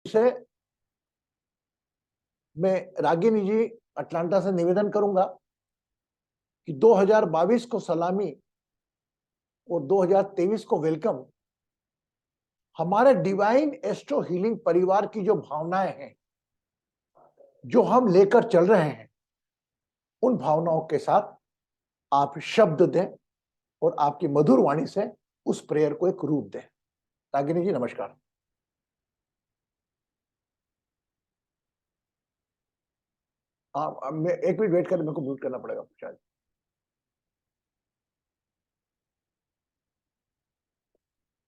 से मैं रागिनी जी अटलांटा से निवेदन करूंगा कि 2022 को सलामी और 2023 को वेलकम। हमारे डिवाइन एस्ट्रो हीलिंग परिवार की जो भावनाएं हैं, जो हम लेकर चल रहे हैं, उन भावनाओं के साथ आप शब्द दें और आपकी मधुर वाणी से उस प्रेयर को एक रूप दें। रागिनी जी नमस्कार। मैं एक मिनट वेट कर, मेरे को म्यूट करना पड़ेगा शायद।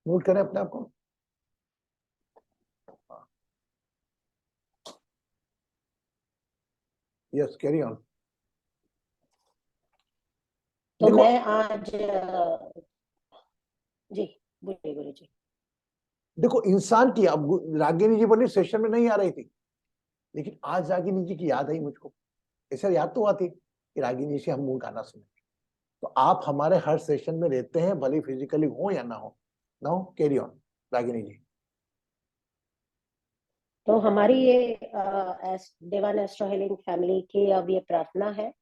म्यूट करें अपने आप को। Yes, carry on. तो मैं आज जी बोलिए गुरु जी। देखो, इंसान की, अब रागिनी जी बोली सेशन में नहीं आ रही थी, लेकिन आज रागिनी जी की याद आई मुझको। ऐसा याद तो हुआ थी कि रागिनी जी से हम मूल गाना सुने। तो आप हमारे हर सेशन में रहते हैं, भले फिजिकली हो या ना हो। नाउ कैरी ऑन रागिनी जी। तो हमारी ये डिवाइन एस्ट्रो हीलिंग फैमिली की अब ये प्रार्थना है।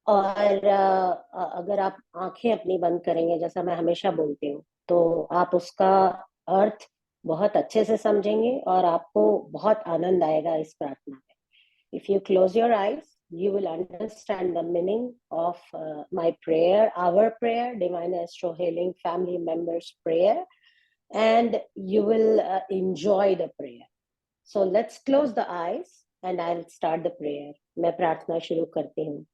और अगर आप आंखें अपनी बंद करेंगे, जैसा मैं हमेशा बोलती हूँ, तो आप उसका अर्थ बहुत अच्छे से समझेंगे और आपको बहुत आनंद आएगा इस प्रार्थना में। If you close your eyes, you will understand the meaning of my prayer, our prayer, Divine Astro Healing family members' prayer, and you will enjoy the prayer. So let's close the eyes and I'll start the prayer. मैं प्रार्थना शुरू करती हूँ।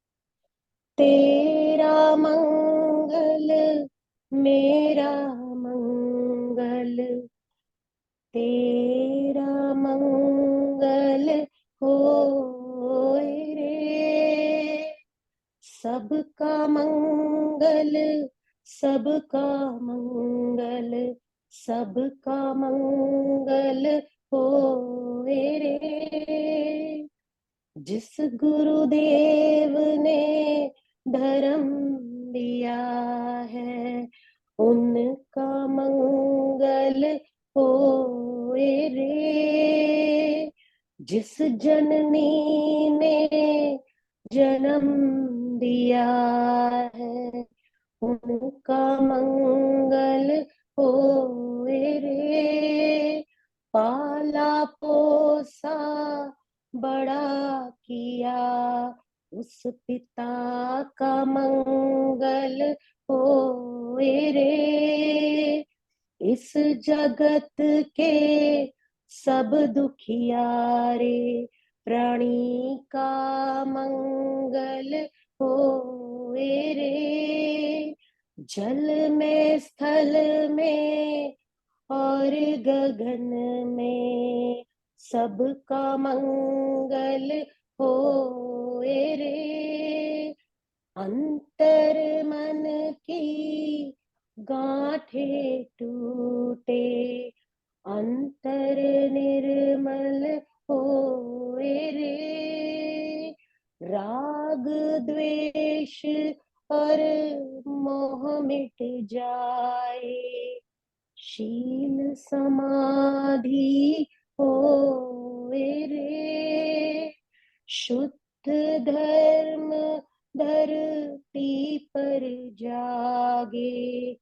तेरा मंगल मेरा मंगल, तेरा मंगल होए रे। सबका मंगल, सबका मंगल, सबका मंगल होए रे। जिस गुरुदेव ने धर्म दिया है, उनका मंगल होए रे। जिस जननी ने जन्म दिया है, उनका मंगल होए रे। पाला पोसा बड़ा किया, उस पिता का मंगल होए रे। इस जगत के सब दुखियारे प्राणी का मंगल होए रे। जल में, स्थल में और गगन में सबका मंगल होए रे। अंतर मन की गांठे टूटे, अंतर निर्मल होए रे। राग द्वेष और मोह मिट जाए, शील समाधि होए रे। शुद्ध धर्म धरती पर जागे,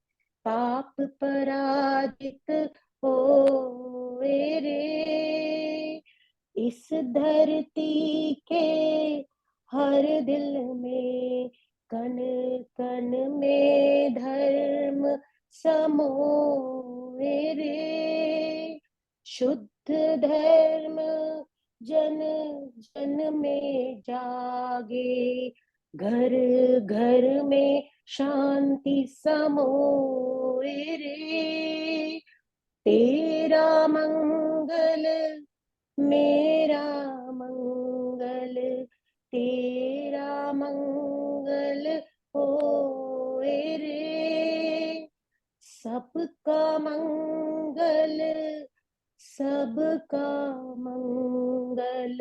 पाप पराजित होए रे। इस धरती के हर दिल में, कण कण में धर्म समोए रे। शुद्ध धर्म जन जन में जागे, घर घर में शांति समोए रे। तेरा मंगल मेरा मंगल, तेरा मंगल होए रे। सबका मंगल, सबका मंगल,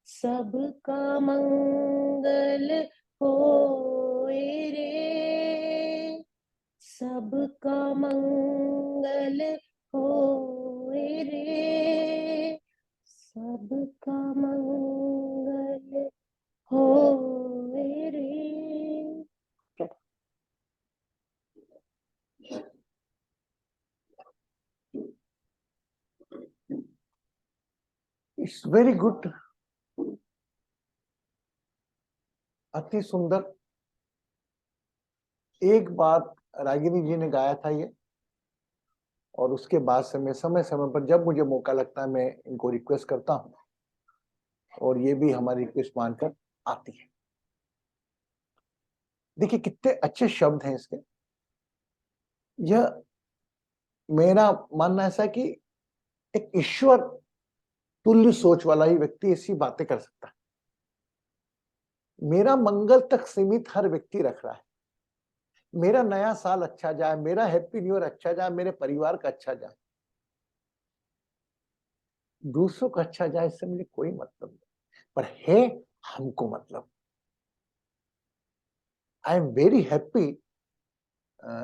सबका मंगल होए रे। सबका मंगल होए रे। सबका मंगल होए रे। इट्स वेरी गुड, अति सुंदर। एक बात रागिनी जी ने गाया था ये, और उसके बाद से मैं समय समय पर जब मुझे मौका लगता है मैं इनको रिक्वेस्ट करता हूँ, और ये भी हमारी रिक्वेस्ट मानकर आती है। देखिए कितने अच्छे शब्द हैं इसके। यह मेरा मानना ऐसा है कि एक ईश्वर तुल्य सोच वाला ही व्यक्ति ऐसी बातें कर सकता है। मेरा मंगल तक सीमित हर व्यक्ति रख रहा है। मेरा नया साल अच्छा जाए, मेरा हैप्पी न्यू ईयर अच्छा जाए, मेरे परिवार का अच्छा जाए, दूसरों का अच्छा जाए, इससे मुझे कोई मतलब नहीं, पर है हमको मतलब। I am very happy.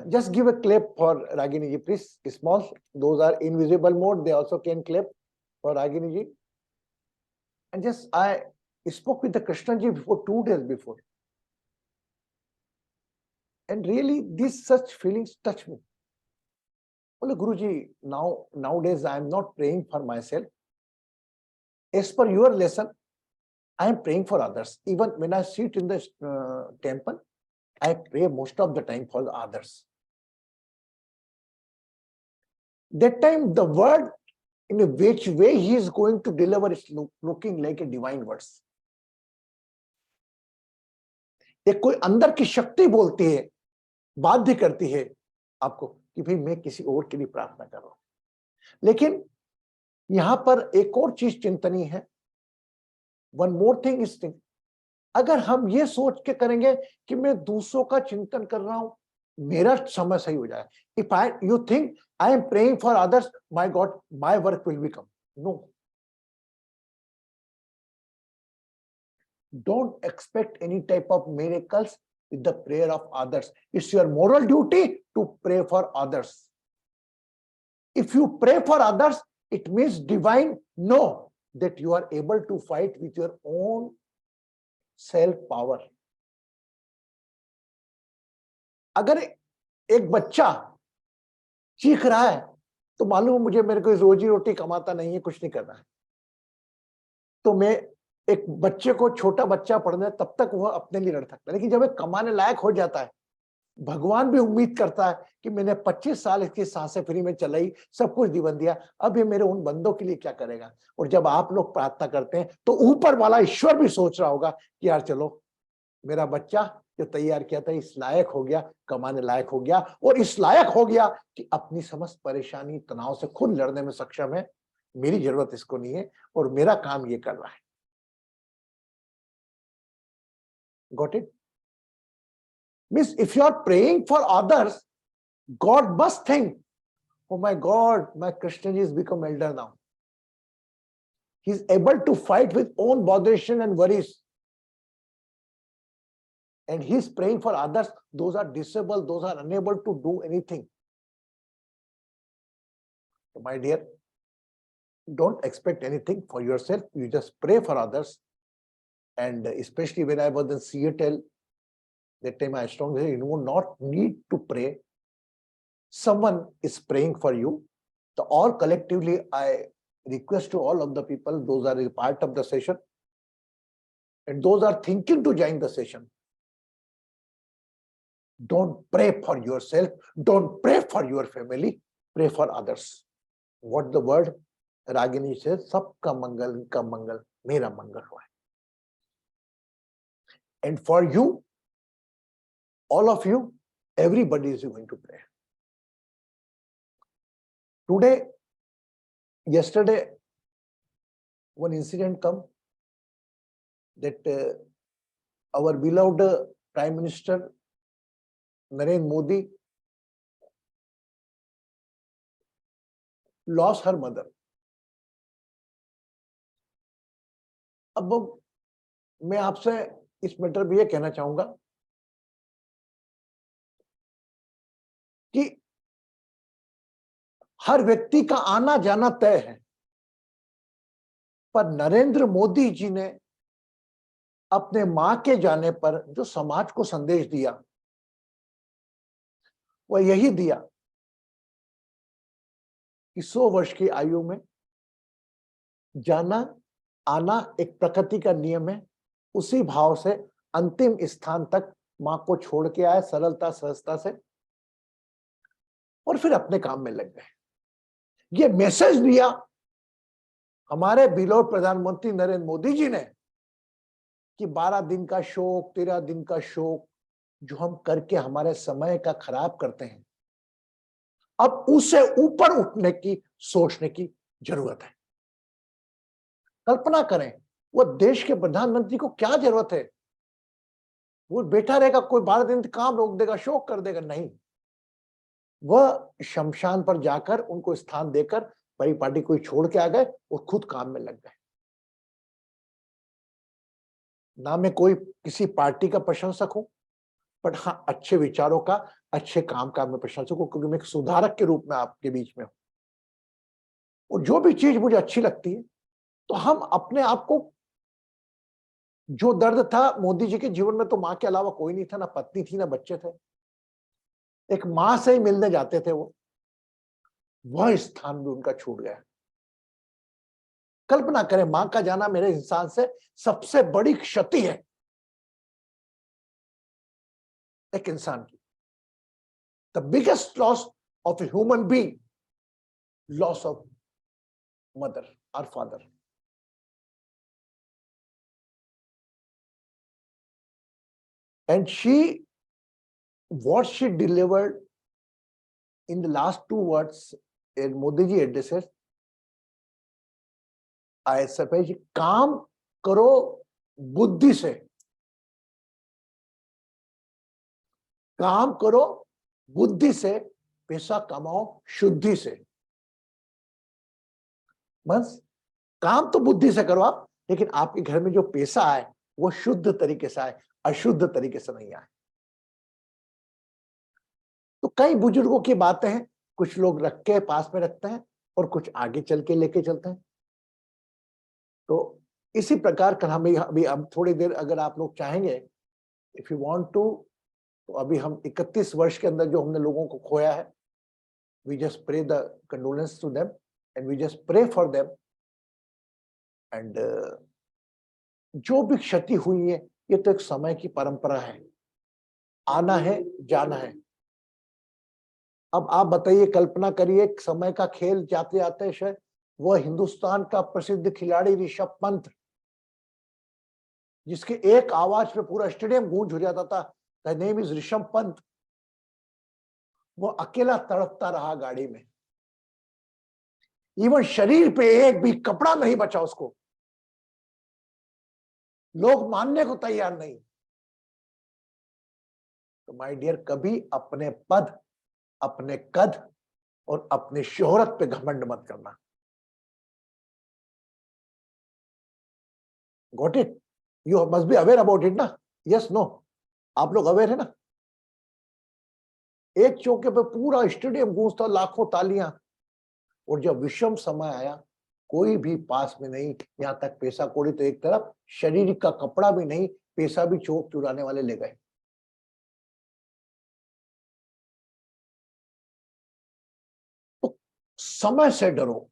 Just give a clap for Ragini ji, please. Small, those are invisible mode. They also can clap for Ragini ji. And just I spoke with the Krishna ji before 2 days before, and really these such feelings touch me. Well, Guruji, nowadays I am not praying for myself. As per your lesson, I am praying for others. Even when I sit in the temple, I pray most of the time for others. That time the word in which way he is going to deliver is looking like a divine words. एक कोई अंदर की शक्ति बोलती है, बाध्य करती है आपको कि भाई मैं किसी और के लिए प्रार्थना कर रहा हूं। लेकिन यहां पर एक और चीज चिंतनीय है। One more thing is thing, अगर हम ये सोच के करेंगे कि मैं दूसरों का चिंतन कर रहा हूं, मेरा समय सही हो जाए। If I you think I am praying for others, my God my work will become, no. Don't expect any type of miracles with the prayer of others. It's your moral duty to pray for others. If you pray for others, it means divine know that you are able to fight with your own self power. अगर एक बच्चा चीख रहा है तो मालूम है मुझे, मेरे को रोजी रोटी कमाता नहीं है, कुछ नहीं करना है, तो मैं एक बच्चे को, छोटा बच्चा पढ़ने तब तक वह अपने लिए लड़ सकता है। लेकिन जब एक कमाने लायक हो जाता है, भगवान भी उम्मीद करता है कि मैंने 25 साल इसकी सांसें फ्री में चलाई, सब कुछ जीवन दिया, अब ये मेरे उन बंदों के लिए क्या करेगा। और जब आप लोग प्रार्थना करते हैं तो ऊपर वाला ईश्वर भी सोच रहा होगा कि यार चलो मेरा बच्चा जो तैयार किया था इस लायक हो गया, कमाने लायक हो गया, और इस लायक हो गया कि अपनी समस्त परेशानी तनाव से खुद लड़ने में सक्षम है। मेरी जरूरत इसको नहीं है और मेरा काम ये कर रहा है। Got it? Means if you are praying for others, God must think, oh my God, my Krishna ji has become elder now. He is able to fight with own botheration and worries. And he is praying for others. Those are disabled, those are unable to do anything. So my dear, don't expect anything for yourself. You just pray for others. And especially when I was in Seattle, that time I strongly said, you do not need to pray. Someone is praying for you. So all collectively, I request to all of the people, those are a part of the session, and those are thinking to join the session. Don't pray for yourself. Don't pray for your family. Pray for others. What the word Ragini says, सबका मंगल, इनका मंगल, मेरा मंगल हुआ है. And for you, all of you, everybody is going to pray. Today, yesterday, one incident come that our beloved Prime Minister Narendra Modi lost her mother. अब मैं आपसे इस matter में ये कहना चाहूंगा कि हर व्यक्ति का आना जाना तय है, पर नरेंद्र मोदी जी ने अपने मां के जाने पर जो समाज को संदेश दिया वह यही दिया कि 100 वर्ष की आयु में जाना आना एक प्रकृति का नियम है। उसी भाव से अंतिम स्थान तक मां को छोड़ के आए सरलता सहजता से, और फिर अपने काम में लग गए। ये मैसेज दिया हमारे बिलोड प्रधानमंत्री नरेंद्र मोदी जी ने कि 12 दिन का शोक, 13 दिन का शोक जो हम करके हमारे समय का खराब करते हैं, अब उससे ऊपर उठने की सोचने की जरूरत है। कल्पना करें, वो देश के प्रधानमंत्री को क्या जरूरत है, वो बैठा रहेगा, कोई 12 दिन काम रोक देगा, शोक कर देगा? नहीं, वह शमशान पर जाकर उनको स्थान देकर परिपाटी को छोड़ के आ गए और खुद काम में लग गए। ना मैं कोई किसी पार्टी का प्रशंसक हूं, बट हाँ, अच्छे विचारों का, अच्छे काम का मैं प्रशंसक हूं, क्योंकि मैं एक सुधारक के रूप में आपके बीच में हूं। और जो भी चीज मुझे अच्छी लगती है, तो हम अपने आप को, जो दर्द था मोदी जी के जीवन में, तो मां के अलावा कोई नहीं था, ना पत्नी थी, ना बच्चे थे, एक मां से ही मिलने जाते थे वो, वह स्थान भी उनका छूट गया। कल्पना करें, मां का जाना मेरे इंसान से सबसे बड़ी क्षति है एक इंसान की। The biggest loss of a human being, loss of mother और father. And what she delivered in the last 2 words in Modi ji addresses, I suppose, काम करो बुद्धि से, काम करो बुद्धि से, पैसा कमाओ शुद्धि से। बस काम तो बुद्धि से करो आप, लेकिन आपके घर में जो पैसा आए वो शुद्ध तरीके से आए, अशुद्ध तरीके से नहीं आए। तो कई बुजुर्गों की बातें हैं, कुछ लोग रख के पास में रखते हैं और कुछ आगे चल के लेके चलते हैं। तो इसी प्रकार का हम अभी अब थोड़ी देर, अगर आप लोग चाहेंगे, इफ यू वांट टू, तो अभी हम 31 वर्ष के अंदर जो हमने लोगों को खोया है, we just pray the condolence to them and we just pray for them. And जो भी क्षति हुई है, ये तो एक समय की परंपरा है, आना है जाना है। अब आप बताइए, कल्पना करिए, समय का खेल जाते जाते शायद वह हिंदुस्तान का प्रसिद्ध खिलाड़ी ऋषभ पंत, जिसके एक आवाज पे पूरा स्टेडियम गूंज हो जाता था, the name is Rishabh Pant, वो अकेला तड़पता रहा गाड़ी में, इवन शरीर पे एक भी कपड़ा नहीं बचा उसको, लोग मानने को तैयार नहीं। तो माय डियर, कभी अपने पद, अपने कद और अपने शोहरत पे घमंड मत करना। Got it? You must be aware about it ना? Yes, no? आप लोग अवेयर है ना? एक चौके पे पूरा स्टेडियम गूंजता, लाखों तालियां, और जब विषम समय आया, कोई भी पास में नहीं, यहां तक पैसा कौड़ी तो एक तरफ, शरीर का कपड़ा भी नहीं, पैसा भी चोक चुराने वाले ले गए। तो समय से डरो,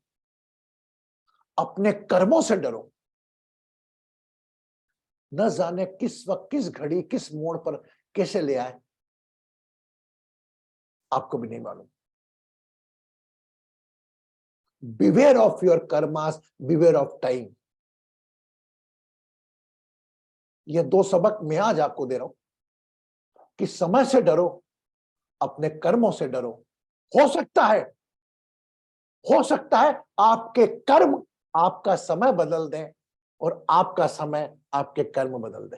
अपने कर्मों से डरो। न जाने किस वक्त, किस घड़ी, किस मोड़ पर कैसे ले आए, आपको भी नहीं मालूम। Beware of your karmas, beware of time. ये 2 सबक मैं आज आपको दे रहा हूं कि समय से डरो, अपने कर्मों से डरो। हो सकता है आपके कर्म आपका समय बदल दें और आपका समय आपके कर्म बदल दे।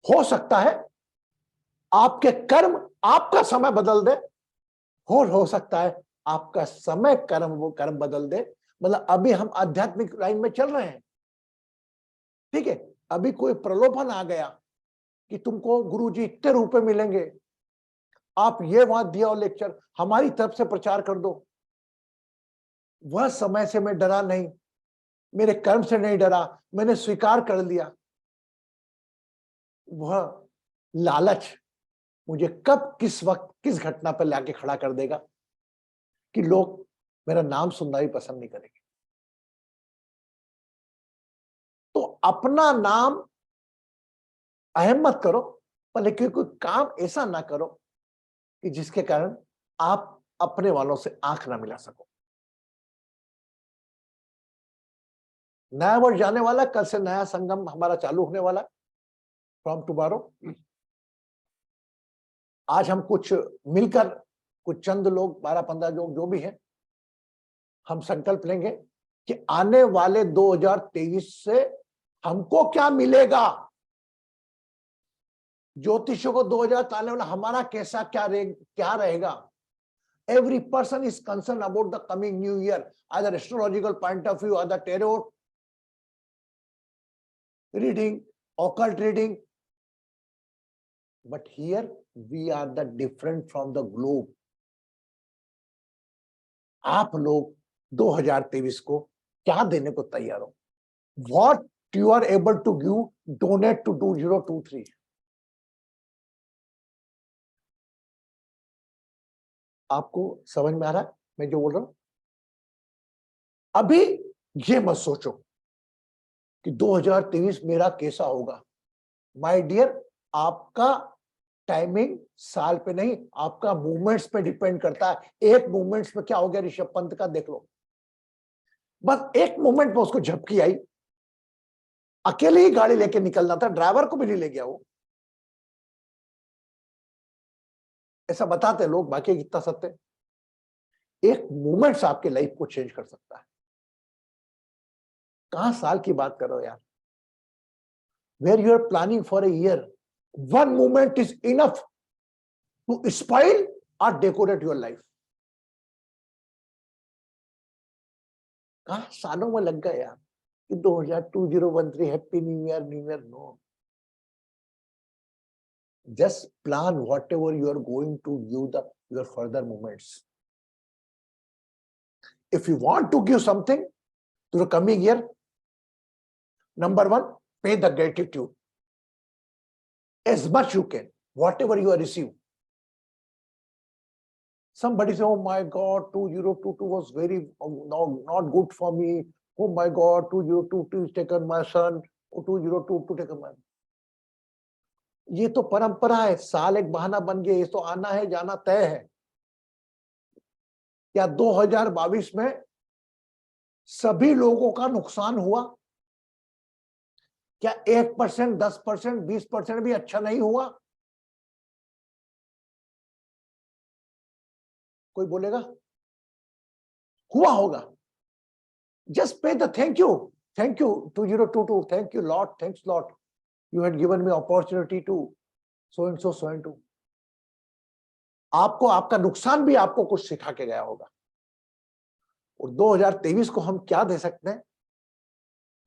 हो सकता है आपके कर्म आपका समय बदल दे, और हो सकता है आपका समय कर्म वो कर्म बदल दे। मतलब अभी हम आध्यात्मिक लाइन में चल रहे हैं, ठीक है? अभी कोई प्रलोभन आ गया कि तुमको गुरुजी इतने रुपए मिलेंगे, आप ये वहां दिया और लेक्चर हमारी तरफ से प्रचार कर दो, वह समय से मैं डरा नहीं, मेरे कर्म से नहीं डरा, मैंने स्वीकार कर लिया। वह लालच मुझे कब किस वक्त किस घटना पर लाके खड़ा कर देगा कि लोग मेरा नाम सुनना भी पसंद नहीं करेंगे। तो अपना नाम अहम मत करो, पर लेकिन कोई काम ऐसा ना करो कि जिसके कारण आप अपने वालों से आंख ना मिला सको। नया वर्ष जाने वाला, कल से नया संगम हमारा चालू होने वाला फ्रॉम टुमारो। आज हम कुछ मिलकर, कुछ चंद लोग, 12-15 लोग जो भी हैं, हम संकल्प लेंगे कि आने वाले 2023 से हमको क्या मिलेगा, ज्योतिषों को 2000 आने वाला हमारा कैसा क्या रहेगा। Every person is concerned about the coming new year, either astrological point of view, either tarot reading, occult reading. But here we are the different from the globe. आप लोग 2023 को क्या देने को तैयार हो? What you are able to give, donate to 2023. आपको समझ में आ रहा है मैं जो बोल रहा हूं? अभी ये मत सोचो कि 2023 मेरा कैसा होगा। माय डियर, आपका टाइमिंग साल पे नहीं, आपका मूवमेंट्स पे डिपेंड करता है। एक मूवमेंट्स पे क्या हो गया ऋषभ पंत का देख लो, बस एक मूवमेंट में उसको झपकी आई, अकेले ही गाड़ी लेके निकलना था, ड्राइवर को भी नहीं ले गया वो। ऐसा बताते लोग, बाकी कितना सत्य। एक मूवमेंट्स आपके लाइफ को चेंज कर सकता है। कहां साल की बात करो यार। Where you are planning for a year, one movement is enough to spoil और डेकोरेट योर लाइफ। कहां सालों में लग गए यार कि 2013 happy new year no. Just plan whatever you are going to give your further movements. If you want to give something to the coming year, number one, pay the gratitude as much you can, whatever you have received. Somebody say, oh my God, 2022 was very not good for me. Oh my God, 2022 is taken my son. 2022 taken my. ये तो परंपरा है, साल एक बहाना बन गया, ये तो आना है जाना तय है। क्या 2022 में सभी लोगों का नुकसान हुआ? क्या 1%, 10%, 20% भी अच्छा नहीं हुआ? कोई बोलेगा हुआ होगा। जस्ट पे the thank you 2022, thank you lot, thanks lot, you had given me opportunity to so and so. आपको आपका नुकसान भी आपको कुछ सिखा के गया होगा। और 2023 को हम क्या दे सकते हैं?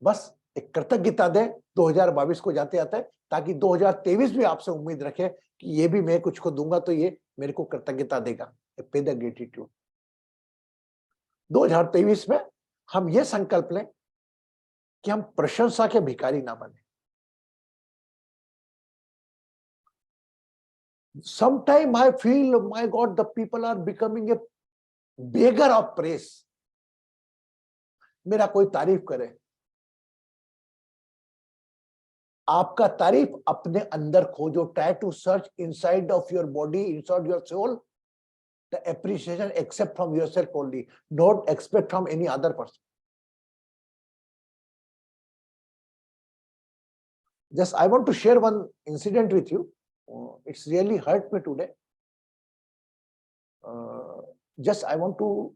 बस एक कृतज्ञता दें 2022 को जाते जाते, ताकि 2023 भी आपसे उम्मीद रखे कि ये भी मैं कुछ को दूंगा तो ये मेरे को कृतज्ञता देगा। पे द ग्रेटिट्यूड। 2023 में हम ये संकल्प लें कि हम प्रशंसा के भिखारी ना बने। Sometime I feel, my God, the people are becoming a beggar of praise. मेरा कोई तारीफ करे, आपका तारीफ अपने अंदर खोजो। Try to search inside of your body, inside your soul, the appreciation except from yourself only. Don't expect from any other person. Just I want to share one incident with you. It's really hurt me today. Just I want to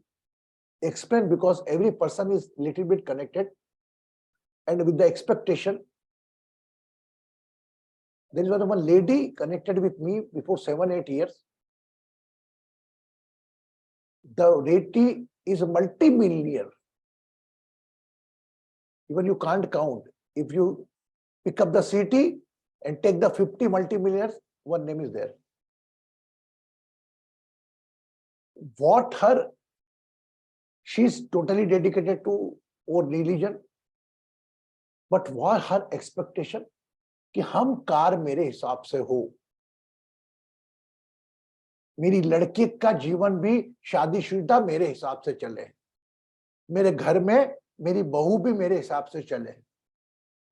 explain, because every person is little bit connected and with the expectation. There is one lady connected with me before 7-8 years. The lady is a multi-millionaire. Even you can't count. If you pick up the city and take the 50 multi-millionaires, one name is there. What her She is totally dedicated to our religion, but what her expectation कि हम car मेरे हिसाब से हो, मेरी लड़की का जीवन भी शादीशुदा मेरे हिसाब से चले, मेरे घर में मेरी बहू भी मेरे हिसाब से चले,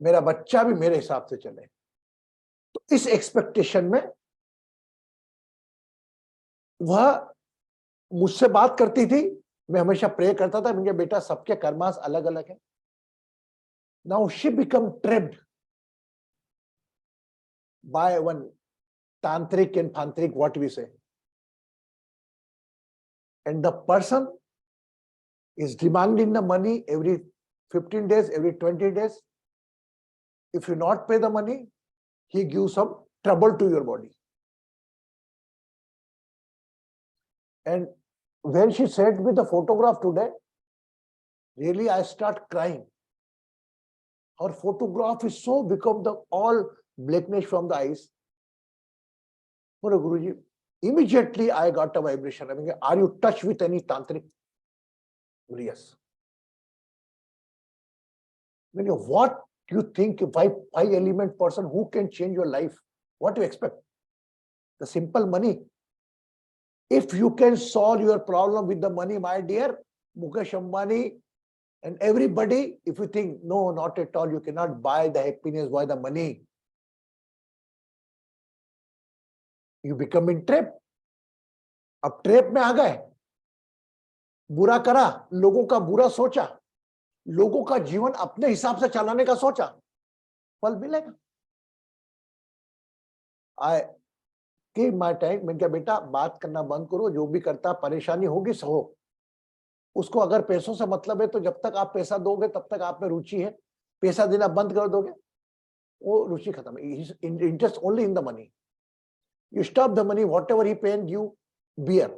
मेरा बच्चा भी मेरे हिसाब से चले। तो इस एक्सपेक्टेशन में वह मुझसे बात करती थी, मैं हमेशा प्रे करता था, मुझे बेटा सबके कर्मास अलग अलग है। Now she become tripped by one tantric and tantric, what we say, and the person is demanding the money every 15 days, every 20 days. If you not pay the money, he gives some trouble to your body. And when she sent me the photograph today, really I start crying. Her photograph is so become the all blackness from the eyes. For Guruji, immediately I got a vibration. I mean, are you touched with any tantric? Yes. When you what you think five element person who can change your life? What do you expect? The simple money. If you can solve your problem with the money, my dear Mukesh Ambani and everybody, if you think no, not at all, you cannot buy the happiness by the money, you become in trap. अब trap में आ गए, बुरा करा, लोगों का बुरा सोचा, लोगों का जीवन अपने हिसाब से चलाने का सोचा, फल मिलेगा। I give my time, मैं क्या बेटा बात करना बंद करो, जो भी करता परेशानी होगी सहो, उसको अगर पैसों से मतलब है तो जब तक आप पैसा दोगे तब तक आप में रुचि है, पैसा देना बंद कर दोगे वो रुचि खत्म है। Interest only in the money, you stop the money, whatever he paying you, bear.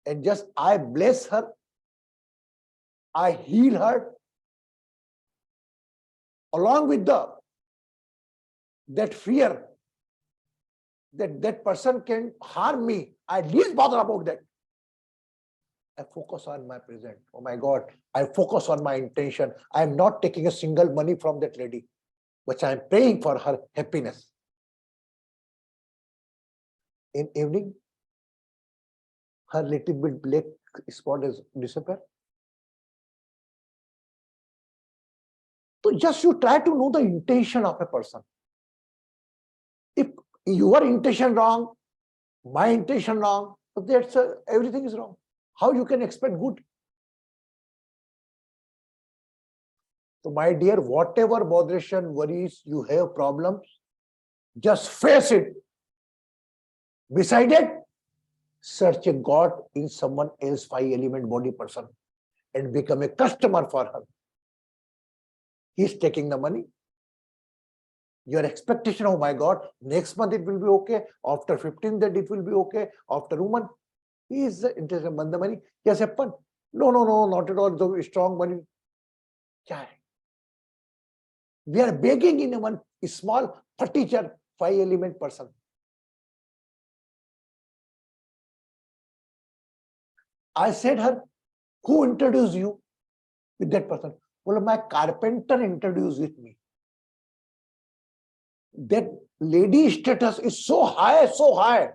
And just I bless her, I heal her, along with that fear that person can harm me, I least bother about that. I focus on my present. Oh my God, I focus on my intention. I am not taking a single money from that lady, but I am praying for her happiness. In evening, her little bit black spot is disappeared. So just you try to know the intention of a person. If your intention wrong, my intention wrong, that's everything is wrong. How you can expect good? So my dear, whatever botheration, worries, you have problems, just face it. Beside it, search a God in someone else 5 element body person and become a customer for her. He's taking the money. Your expectation, oh my God, next month it will be okay. After 15 that it will be okay. After a month, he is interested in the money. Yes, happen. No, not at all. So strong money. We are begging in one small teacher 5 element person. I said her, who introduced you with that person? Well, my carpenter introduced with me. That lady status is so high,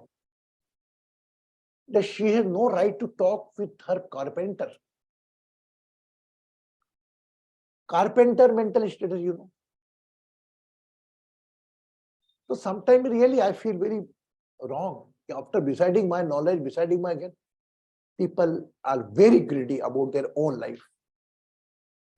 that she has no right to talk with her carpenter. Carpenter mental status, you know. So sometimes really I feel very wrong. After deciding my knowledge, deciding my again, people are very greedy about their own life.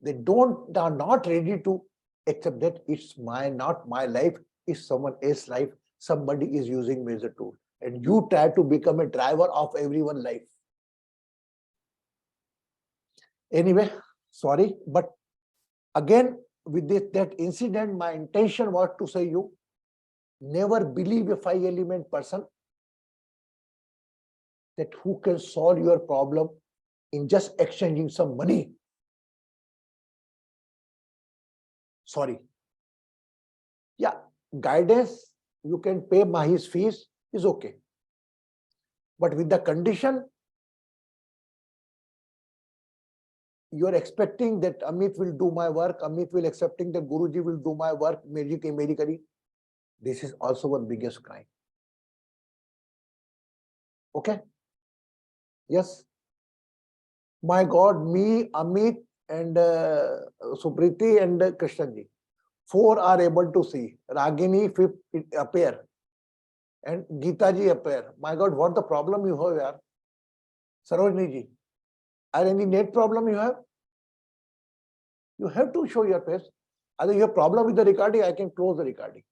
They are not ready to accept that it's not my life, it's someone else's life. Somebody is using me as a tool. And you try to become a driver of everyone's life. Anyway, sorry, but again, with that incident, my intention was to say you, never believe a 5 element person that who can solve your problem in just exchanging some money. Sorry. Yeah, guidance, you can pay his fees, is okay. But with the condition, you are expecting that Amit will do my work, Amit will accepting that Guruji will do my work, meri kari. This is also one biggest crime. Okay? Yes. My God, me, Amit, and Supriti and Krishnanji, 4 are able to see. Ragini 5th appear, and Geeta ji appear. My God, what the problem you have, yaar? Sarojini ji, are any net problem you have? You have to show your face. Either you have problem with the recording, I can close the recording.